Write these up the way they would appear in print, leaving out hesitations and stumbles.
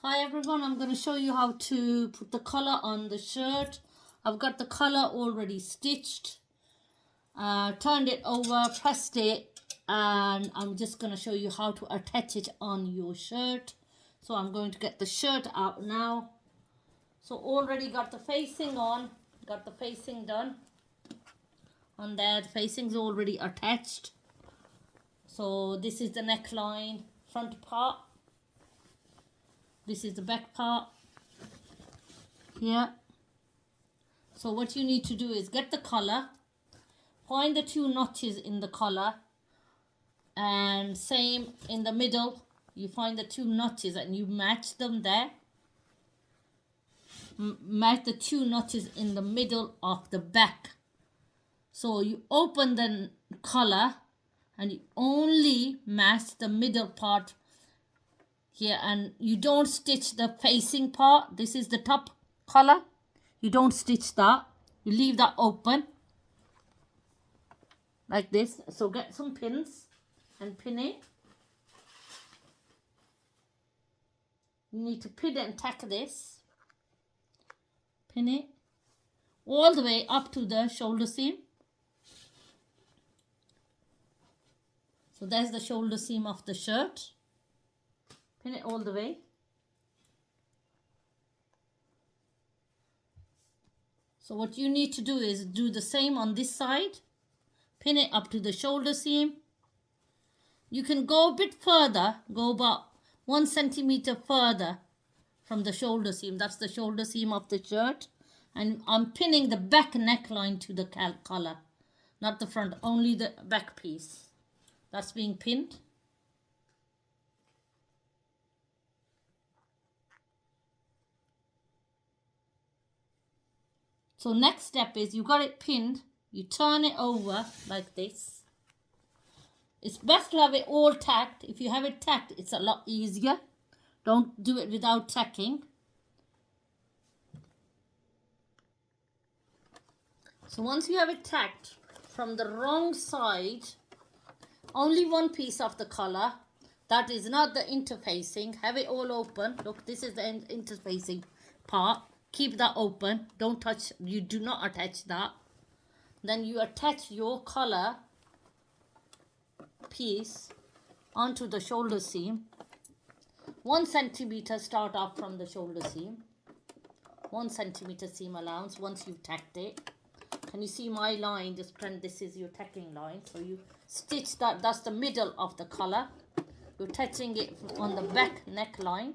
Hi everyone, I'm going to show you how to put the collar on the shirt. I've got the collar already stitched, turned it over, pressed it, and I'm just going to show you how to attach it on your shirt. So I'm going to get the shirt out now. So already got the facing on, got the facing done. On there, the facing's already attached. So this is the neckline, front part. This is the back part here. So what you need to do is get the collar, find the two notches in the collar, and same in the middle, you find the two notches and you match them there. Match the two notches in the middle of the back. So you open the collar and you only match the middle part here, and you don't stitch the facing part. This is the top collar. You don't stitch that. You leave that open like this. So get some pins and pin it. You need to pin it and tack this. Pin it all the way up to the shoulder seam. So there's the shoulder seam of the shirt. Pin it all the way. So what you need to do is do the same on this side. Pin it up to the shoulder seam. You can go a bit further, go about 1 centimeter further from the shoulder seam. That's the shoulder seam of the shirt. And I'm pinning the back neckline to the collar, not the front, only the back piece. That's being pinned. So next step is you got it pinned, you turn it over like this. It's best to have it all tacked. If you have it tacked, it's a lot easier. Don't do it without tacking. So once you have it tacked from the wrong side, only one piece of the collar, that is not the interfacing, have it all open. Look, this is the interfacing part. Keep that open. Don't touch, you do not attach that. Then you attach your collar piece onto the shoulder seam. 1 centimeter start off from the shoulder seam. 1 centimeter seam allowance once you've tacked it. Can you see my line? Just pretend this is your tacking line. So you stitch that, that's the middle of the collar. You're touching it on the back neckline.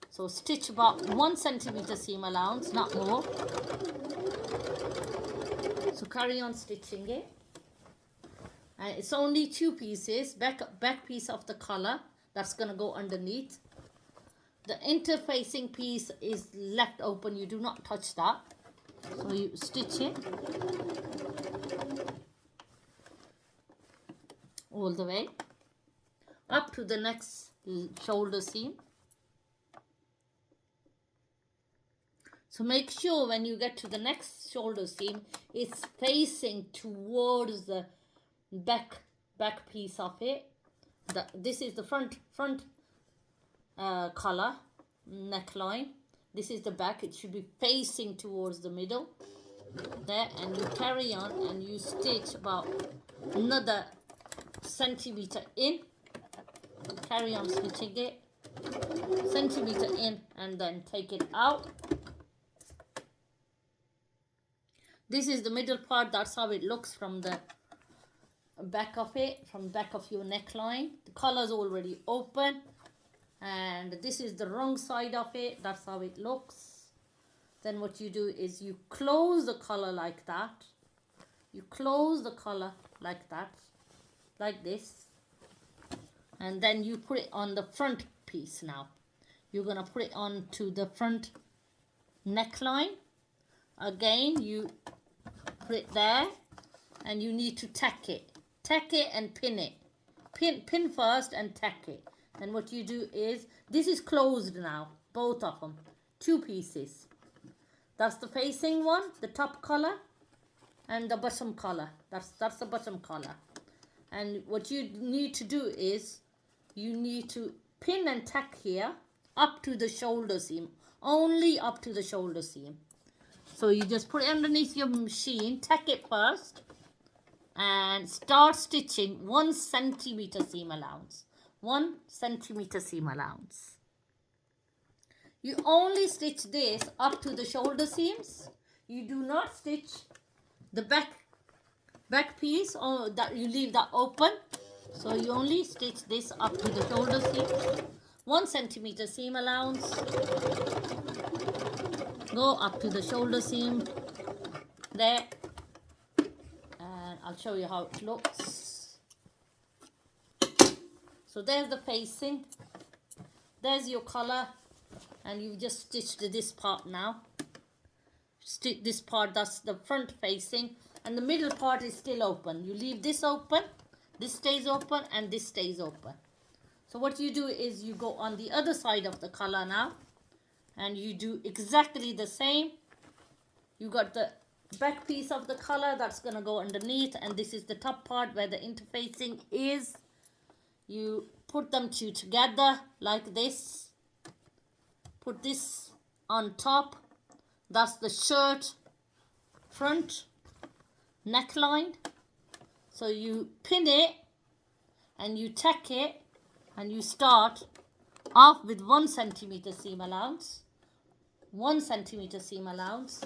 So stitch about 1 centimeter seam allowance, not more. So carry on stitching it. And it's only 2 pieces, back piece of the collar that's going to go underneath. The interfacing piece is left open, you do not touch that. So you stitch it all the way up to the next shoulder seam. So make sure when you get to the next shoulder seam, it's facing towards the back piece of it. This is the front collar neckline. This is the back. It should be facing towards the middle there, and you carry on and you stitch about another centimeter in. Carry on stitching it, centimeter in, and then take it out. This is the middle part. That's how it looks from the back of it, from back of your neckline. The collar is already open, and this is the wrong side of it. That's how it looks. Then what you do is you close the collar like that. You close the collar like that, like this, and then you put it on the front piece. Now you're gonna put it on to the front neckline. Again, you put it there, and you need to tack it and pin it. Pin first and tack it. And what you do is, this is closed now, both of them, 2 pieces. That's the facing one, the top collar, and the bottom collar. That's the bottom collar. And what you need to do is you need to pin and tack here up to the shoulder seam, only up to the shoulder seam. So you just put it underneath your machine, tack it first, and start stitching 1 centimeter seam allowance. 1 centimeter seam allowance. You only stitch this up to the shoulder seams. You do not stitch the back piece, or that you leave that open. So you only stitch this up to the shoulder seam. 1 centimeter seam allowance. Go up to the shoulder seam there, and I'll show you how it looks. So there's the facing, there's your color, and you've just stitched this part now. Stitch this part, that's the front facing, and the middle part is still open. You leave this open, this stays open, and this stays open. So what you do is you go on the other side of the color now, and you do exactly the same. You got the back piece of the color that's going to go underneath, and this is the top part where the interfacing is. You put them two together like this. Put this on top. That's the shirt front neckline. So you pin it and you tack it, and you start off with 1 centimeter seam allowance. 1 centimeter seam allowance,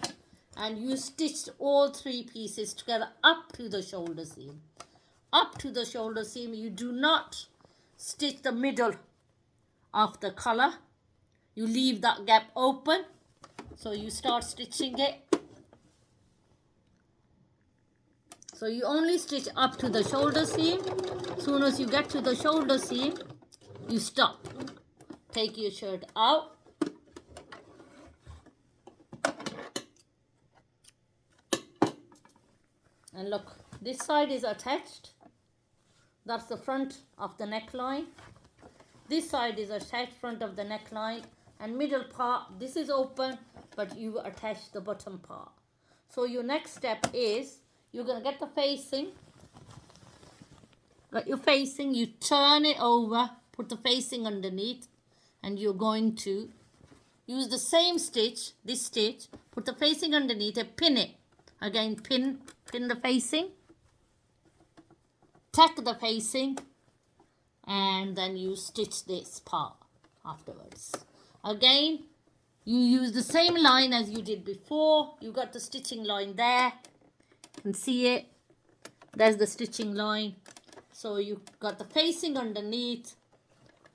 and you stitched all 3 pieces together up to the shoulder seam. Up to the shoulder seam. You do not stitch the middle of the color. You leave that gap open. So you start stitching it. So you only stitch up to the shoulder seam. As soon as you get to the shoulder seam, you stop. Take your shirt out. And look, this side is attached. That's the front of the neckline. This side is attached, front of the neckline. And middle part, this is open, but you attach the bottom part. So your next step is, you're going to get the facing. Got your facing, you turn it over, put the facing underneath, and you're going to use the same stitch, this stitch, put the facing underneath it, pin it. Again, pin the facing, tack the facing, and then you stitch this part afterwards. Again, you use the same line as you did before. You got the stitching line there. You can see it. There's the stitching line. So you got the facing underneath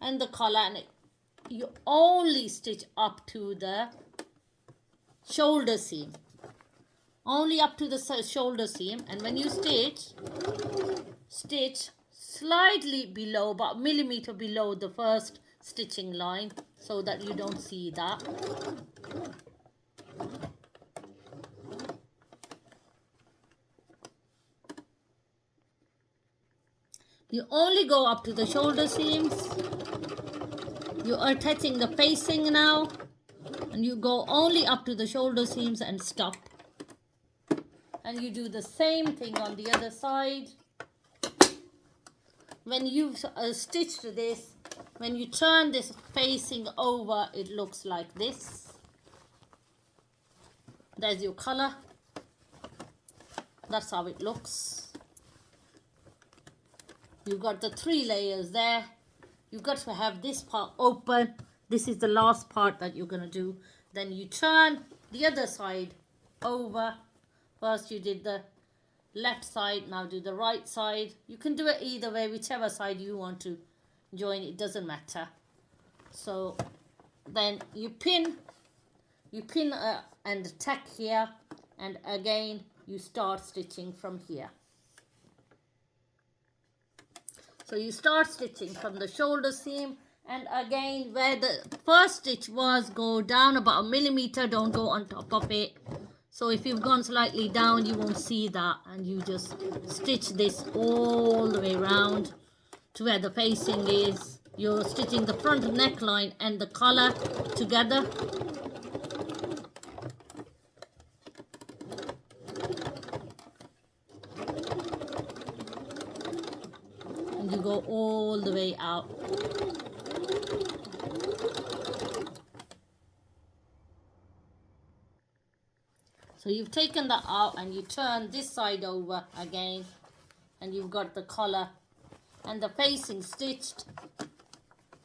and the collar, and you only stitch up to the shoulder seam. Only up to the shoulder seam, and when you stitch slightly below, about a millimeter below the first stitching line, so that you don't see that. You only go up to the shoulder seams. You are attaching the facing now, and you go only up to the shoulder seams and stop. And you do the same thing on the other side. When you've stitched this, when you turn this facing over, it looks like this. There's your color. That's how it looks. You've got the 3 layers there. You've got to have this part open. This is the last part that you're going to do. Then you turn the other side over. First you did the left side, now do the right side. You can do it either way, whichever side you want to join, it doesn't matter. So then you pin and tack here, and again you start stitching from here. So you start stitching from the shoulder seam, and again where the first stitch was, go down about a millimeter, don't go on top of it. So if you've gone slightly down, you won't see that, and you just stitch this all the way around to where the facing is. You're stitching the front neckline and the collar together. and you go all the way out. So you've taken that out and you turn this side over again, and you've got the collar and the facing stitched.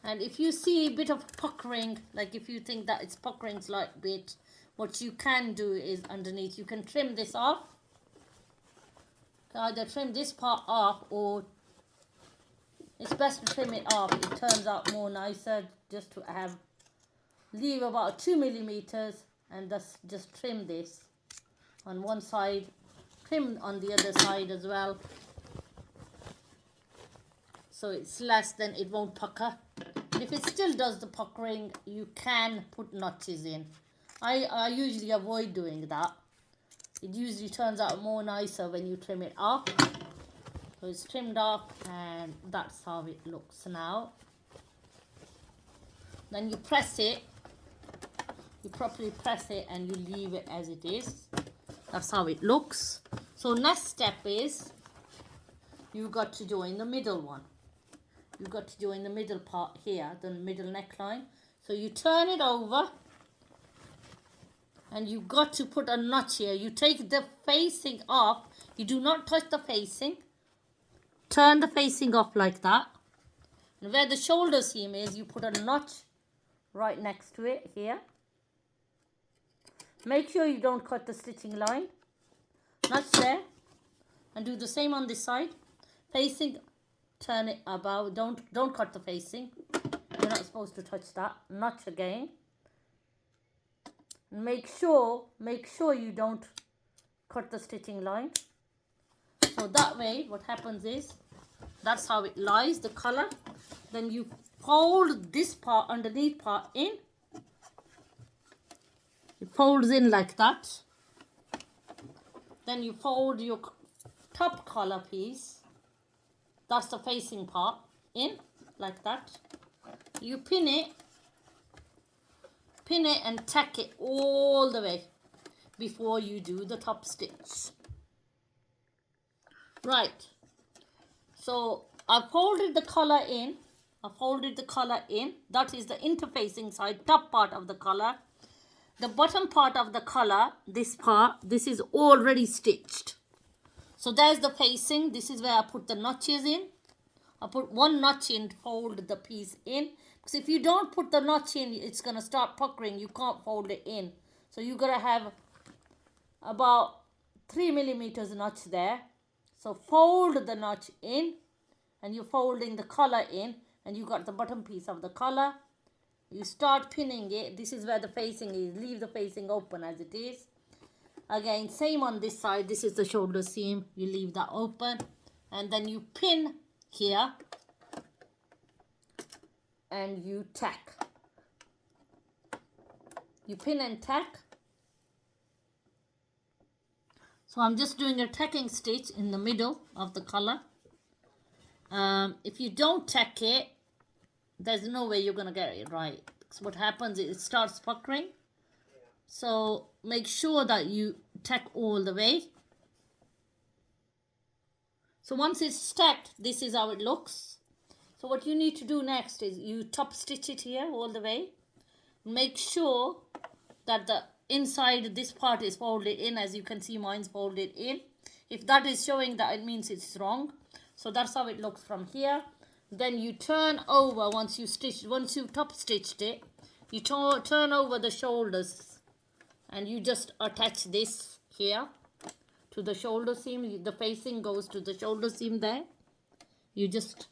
And if you see a bit of puckering, like if you think that it's puckering slight bit, what you can do is underneath you can trim this off. Either trim this part off, or it's best to trim it off. It turns out more nicer just to have, leave about 2 millimeters and just trim this on one side, trim on the other side as well, so it's less, then it won't pucker. If it still does the puckering, you can put notches in. I usually avoid doing that. It usually turns out more nicer when you trim it off. So it's trimmed off, and that's how it looks now. Then you press it, you properly press it, and you leave it as it is. That's how it looks. So next step is you've got to join the middle one. You've got to join the middle part here, the middle neckline. So you turn it over, and you've got to put a notch here. You take the facing off. You do not touch the facing. Turn the facing off like that. And where the shoulder seam is, you put a notch right next to it here. Make sure you don't cut the stitching line. Notch there. And do the same on this side. Facing, turn it about. Don't cut the facing. You're not supposed to touch that. Notch again. Make sure you don't cut the stitching line. So that way what happens is, that's how it lies, the color. Then you fold this part, underneath part in. It folds in like that. Then you fold your top collar piece, that's the facing part, in like that. You pin it and tack it all the way before you do the top stitch. Right, so I folded the collar in. That is the interfacing side, top part of the collar. The bottom part of the collar, this part, this is already stitched. So there's the facing. This is where I put the notches in. I put one notch in to fold the piece in. Because if you don't put the notch in, it's going to start puckering. You can't fold it in. So you're going to have about 3 millimeters notch there. So fold the notch in, and you're folding the collar in, and you got the bottom piece of the collar. You start pinning it. This is where the facing is. Leave the facing open as it is. Again, same on this side. This is the shoulder seam. You leave that open, and then you pin here, and you tack. You pin and tack. So I'm just doing a tacking stitch in the middle of the collar. If you don't tack it, there's no way you're going to get it right. So what happens is it starts puckering. So make sure that you tack all the way. So once it's stacked, this is how it looks. So what you need to do next is you top stitch it here all the way. Make sure that the inside, this part is folded in. As you can see, mine's folded in. If that is showing, that it means it's wrong. So that's how it looks from here. Then you turn over once you've top stitched it. You turn over the shoulders, and you just attach this here to the shoulder seam. The facing goes to the shoulder seam there. You just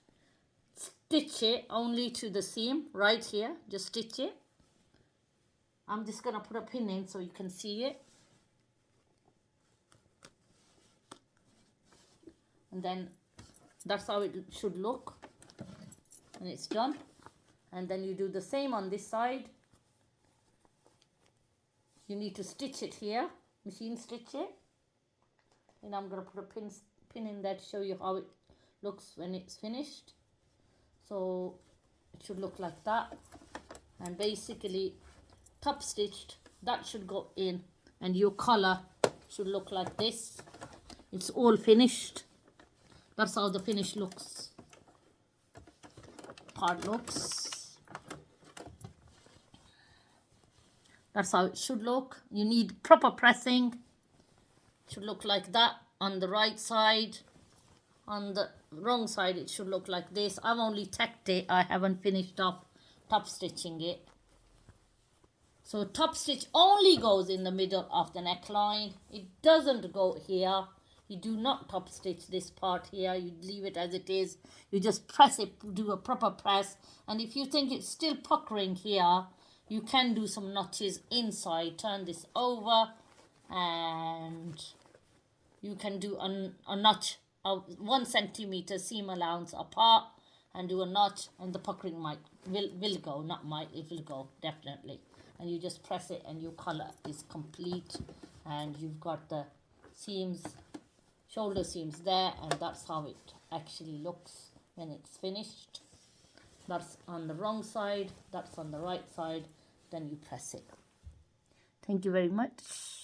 stitch it only to the seam right here. Just stitch it. I'm just going to put a pin in so you can see it. And then that's how it should look when it's done. And then you do the same on this side. You need to stitch it here, machine stitch it. And I'm going to put a pin in there to show you how it looks when it's finished. So it should look like that. And basically top stitched, that should go in, and your collar should look like this. It's all finished. That's how the finish looks. part looks. That's how it should look. You need proper pressing. It should look like that on the right side. On the wrong side it should look like this. I've only tacked it, I haven't finished off top stitching it. So top stitch only goes in the middle of the neckline. It doesn't go here. You do not top stitch this part here. You leave it as it is. You just press it, do a proper press. And if you think it's still puckering here, you can do some notches inside. Turn this over and you can do a notch of 1 centimeter seam allowance apart and do a notch, and the puckering will go, not might, it will go definitely. And you just press it and your collar is complete, and you've got the seams, shoulder seams there, and that's how it actually looks when it's finished. That's on the wrong side, that's on the right side, then you press it. Thank you very much.